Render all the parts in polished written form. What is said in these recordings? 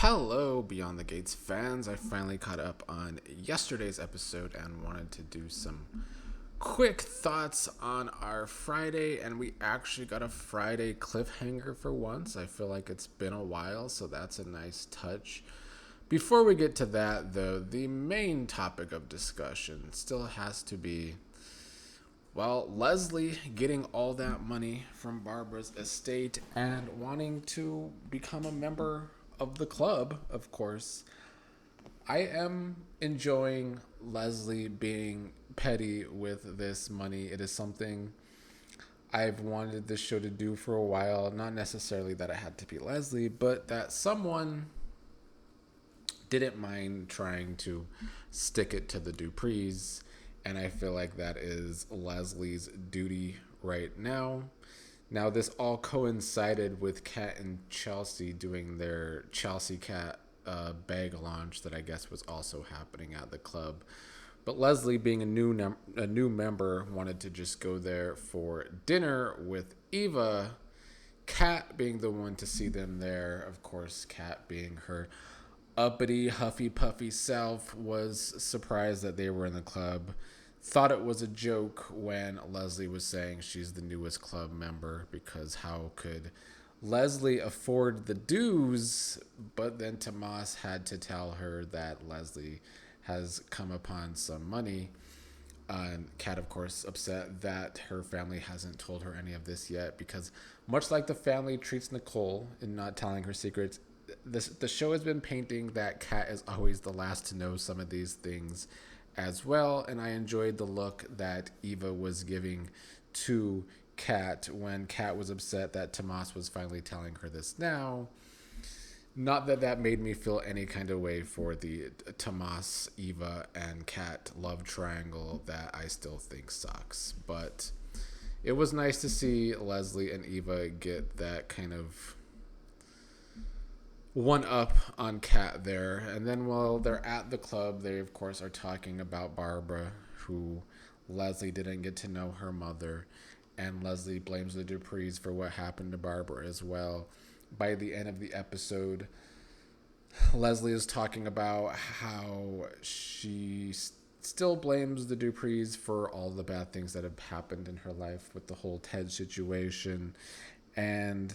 Hello, Beyond the Gates fans. I finally caught up on yesterday's episode and wanted to do some quick thoughts on our Friday. And we actually got a Friday cliffhanger for once. I feel like it's been a while, so that's a nice touch. Before we get to that, though, the main topic of discussion still has to be, well, Leslie getting all that money from Barbara's estate and wanting to become a member of the club, of course. I am enjoying Leslie being petty with this money. It is something I've wanted this show to do for a while. Not necessarily that it had to be Leslie, but that someone didn't mind trying to stick it to the Duprees. And I feel like that is Leslie's duty right now. Now, this all coincided with Kat and Chelsea doing their Chelsea Cat bag launch that I guess was also happening at the club. But Leslie, being a new member, wanted to just go there for dinner with Eva. Kat being the one to see them there. Of course, Kat being her uppity, huffy puffy self, was surprised that they were in the club. Thought it was a joke when Leslie was saying she's the newest club member, because how could Leslie afford the dues? But then Tomas had to tell her that Leslie has come upon some money. And Kat, of course, upset that her family hasn't told her any of this yet, because much like the family treats Nicole in not telling her secrets, the show has been painting that Kat is always the last to know some of these things as well. And I enjoyed the look that Eva was giving to Kat when Kat was upset that Tomas was finally telling her this now. Not that that made me feel any kind of way for the Tomas, Eva, and Kat love triangle that I still think sucks. But it was nice to see Leslie and Eva get that kind of one up on Kat there. And then while they're at the club, they of course are talking about Barbara, who Leslie didn't get to know her mother, and Leslie blames the Duprees for what happened to Barbara as well. By the end of the episode, Leslie is talking about how she still blames the Duprees for all the bad things that have happened in her life with the whole Ted situation. And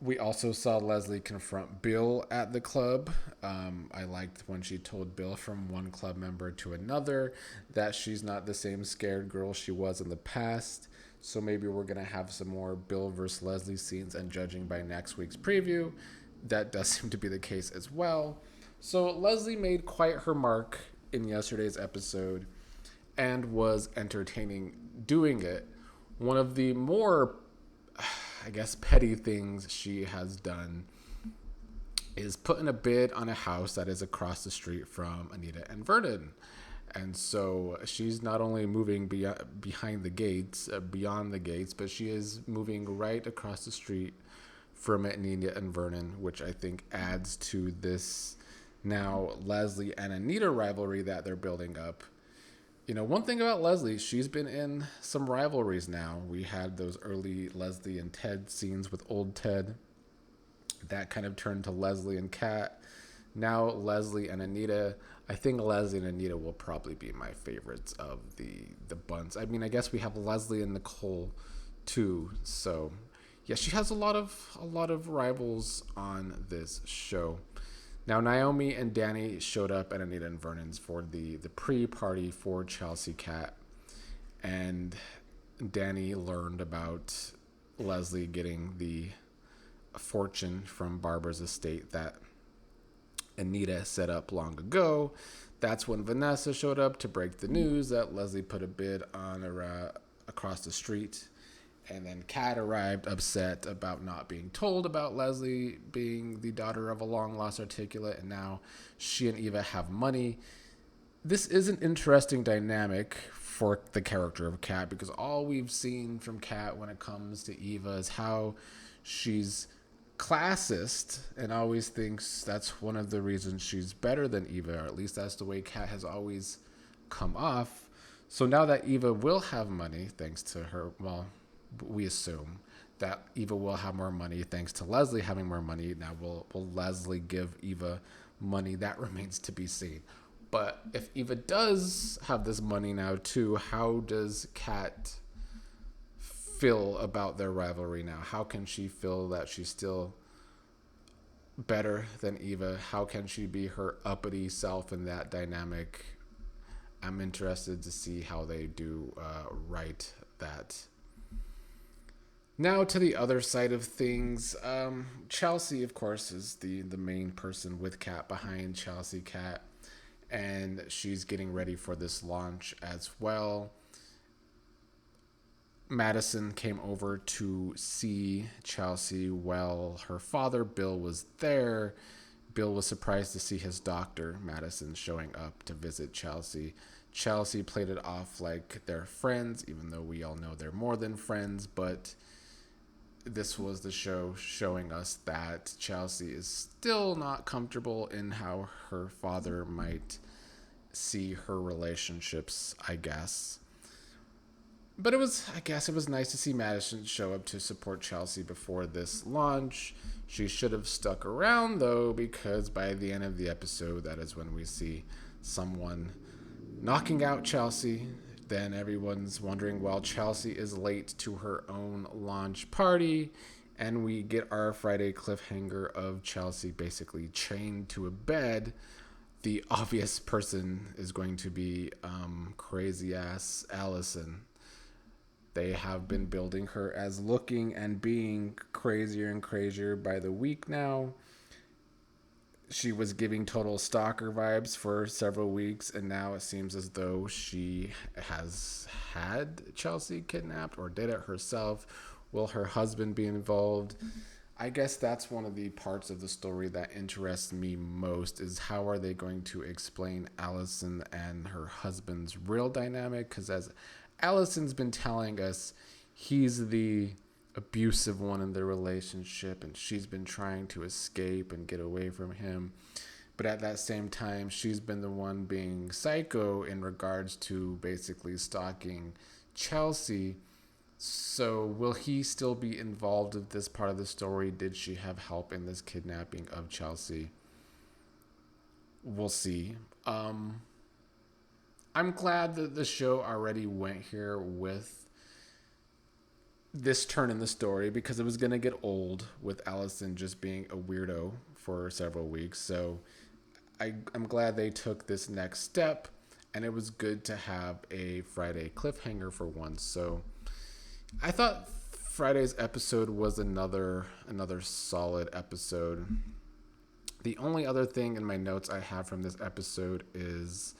we also saw Leslie confront Bill at the club. I liked when she told Bill from one club member to another that she's not the same scared girl she was in the past. So maybe we're going to have some more Bill versus Leslie scenes, and judging by next week's preview, that does seem to be the case as well. So Leslie made quite her mark in yesterday's episode and was entertaining doing it. One of the more, I guess, petty things she has done is putting a bid on a house that is across the street from Anita and Vernon. And so she's not only moving beyond the gates, but she is moving right across the street from Anita and Vernon, which I think adds to this now Leslie and Anita rivalry that they're building up. You know, one thing about Leslie, she's been in some rivalries now. We had those early Leslie and Ted scenes with old Ted. That kind of turned to Leslie and Kat. Now Leslie and Anita. I think Leslie and Anita will probably be my favorites of the bunch. I mean, I guess we have Leslie and Nicole too. So yeah, she has a lot of rivals on this show. Now, Naomi and Danny showed up at Anita and Vernon's for the pre-party for Chelsea Cat. And Danny learned about Leslie getting the fortune from Barbara's estate that Anita set up long ago. That's when Vanessa showed up to break the news that Leslie put a bid on across the street. And then Kat arrived upset about not being told about Leslie being the daughter of a long-lost articulate, and now she and Eva have money. This is an interesting dynamic for the character of Kat, because all we've seen from Kat when it comes to Eva is how she's classist and always thinks that's one of the reasons she's better than Eva, or at least that's the way Kat has always come off. So now that Eva will have money, thanks to her, well, we assume that Eva will have more money thanks to Leslie having more money. Now, will Leslie give Eva money? That remains to be seen. But if Eva does have this money now too, how does Kat feel about their rivalry now? How can she feel that she's still better than Eva? How can she be her uppity self in that dynamic? I'm interested to see how they do right that. Now to the other side of things. Chelsea, of course, is the main person with Kat behind Chelsea Cat, and she's getting ready for this launch as well. Madison came over to see Chelsea while her father, Bill, was there. Bill was surprised to see his doctor, Madison, showing up to visit Chelsea. Chelsea played it off like they're friends, even though we all know they're more than friends, but this was the show showing us that Chelsea is still not comfortable in how her father might see her relationships, I guess. But I guess it was nice to see Madison show up to support Chelsea before this launch. She should have stuck around, though, because by the end of the episode, that is when we see someone knocking out Chelsea. Then everyone's wondering, well, Chelsea is late to her own launch party. And we get our Friday cliffhanger of Chelsea basically chained to a bed. The obvious person is going to be crazy-ass Allison. They have been building her as looking and being crazier and crazier by the week now. She was giving total stalker vibes for several weeks, and now it seems as though she has had Chelsea kidnapped or did it herself. Will her husband be involved? I guess that's one of the parts of the story that interests me most, is how are they going to explain Allison and her husband's real dynamic? Because as Allison's been telling us, he's the abusive one in their relationship, and she's been trying to escape and get away from him. But at that same time, she's been the one being psycho in regards to basically stalking Chelsea. So will he still be involved with this part of the story? Did she have help in this kidnapping of Chelsea? We'll see. I'm glad that the show already went here with this turn in the story, because it was going to get old with Allison just being a weirdo for several weeks. So I'm glad they took this next step, and it was good to have a Friday cliffhanger for once. So I thought Friday's episode was another solid episode. The only other thing in my notes I have from this episode is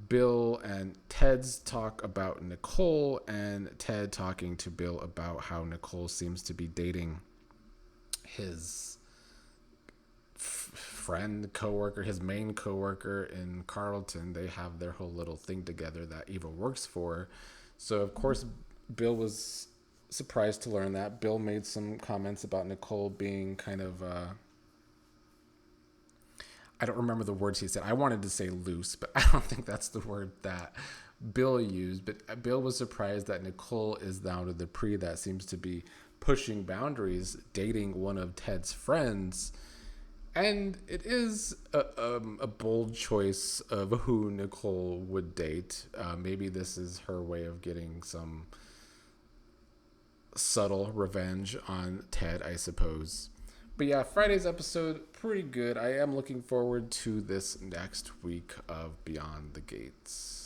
Bill and Ted's talk about Nicole, and Ted talking to Bill about how Nicole seems to be dating his friend, coworker, his main coworker in Carlton. They have their whole little thing together that Eva works for. So, of course, Bill was surprised to learn that. Bill made some comments about Nicole being kind of I don't remember the words he said. I wanted to say loose, but I don't think that's the word that Bill used. But Bill was surprised that Nicole is now to the pre that seems to be pushing boundaries, dating one of Ted's friends. And it is a bold choice of who Nicole would date. Maybe this is her way of getting some subtle revenge on Ted, I suppose. But yeah, Friday's episode, pretty good. I am looking forward to this next week of Beyond the Gates.